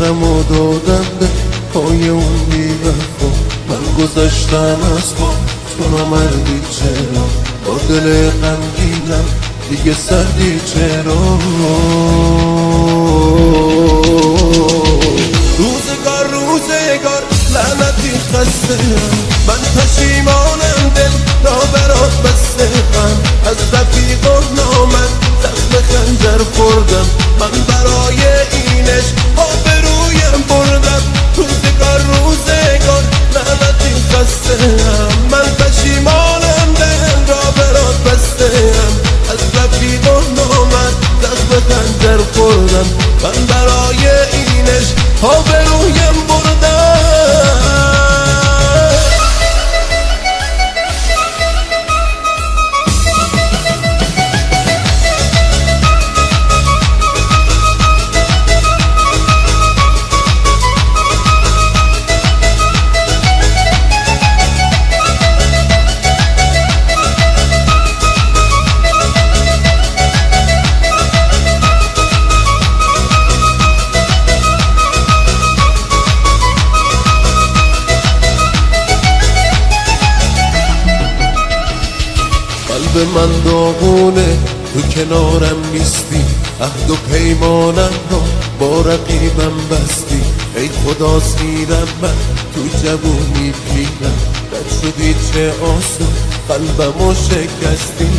عشقم و دادم به پای اون بی‌وفا. من گذاشتم از پا تو نامردی چرا، با دل غمگینم دیگه سردی چرا. روزگار لعنتی خسته‌ام، من پشیمانم دل را برات بسته‌ام. از رفیق و نامد زخم خنجر خوردم، من برای اینش آبرویم بردم. روزگار لعنتی خسته‌ام، من پشیمانم دل را برات بسته‌ام. از رفیق و نامد زخم خنجر خوردم، من برای اینش آبرویم بردم. قلب من داغونه تو کنارم نیستی، عهد و پیمانم رو با رقیبم بستی. ای خدا سیرم من تو جوونی پیرم، بد شدی چه آسون قلبمو شکستی.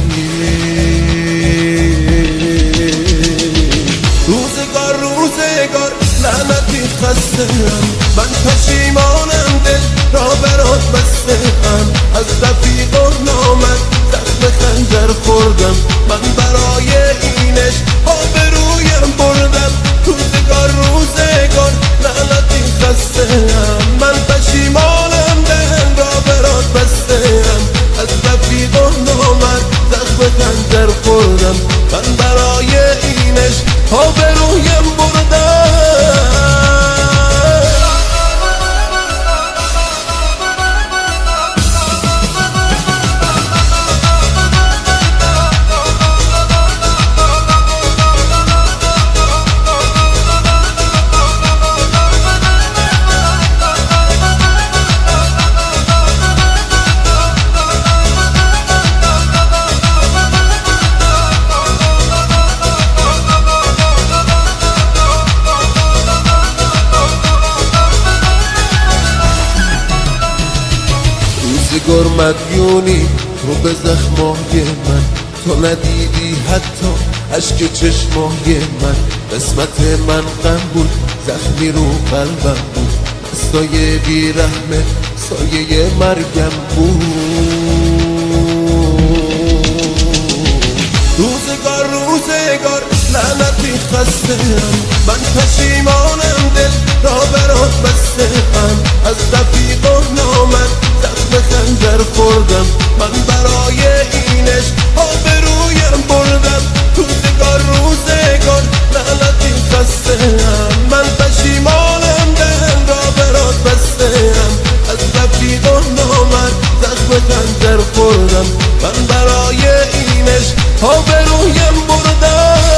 روزگار لعنتی خسته‌ام، من پشیمانم دل را برات بسته‌ام. از رفیق و نامد زخم خنجر خوردم، من برای اینش آبرویم بردم. روزگار لعنتی خسته‌ام، من پشیمانم دل را برات بسته‌ام. از رفیق و نامد زخم خنجر خوردم، من برای اینش آبرویم بردم. روزگار مدیونی رو به زخمای من، تو ندیدی حتی عشق چشمای من. قسمت من غم بود، زخمی رو قلبم بود، دستای بیرحمه سایه مرگم بود. روزگار لعنتی خسته‌ام، من پشیمانم دل را برات بسته‌ام. از رفیق و نامد زخم خنجر خوردم، من برای اینش آبرویم بردم. روزگار لعنتی خسته‌ام، من پشیمانم دل را برات بسته‌ام. از رفیق و نامد زخم خنجر خوردم، من برای اینش آبرویم بردم.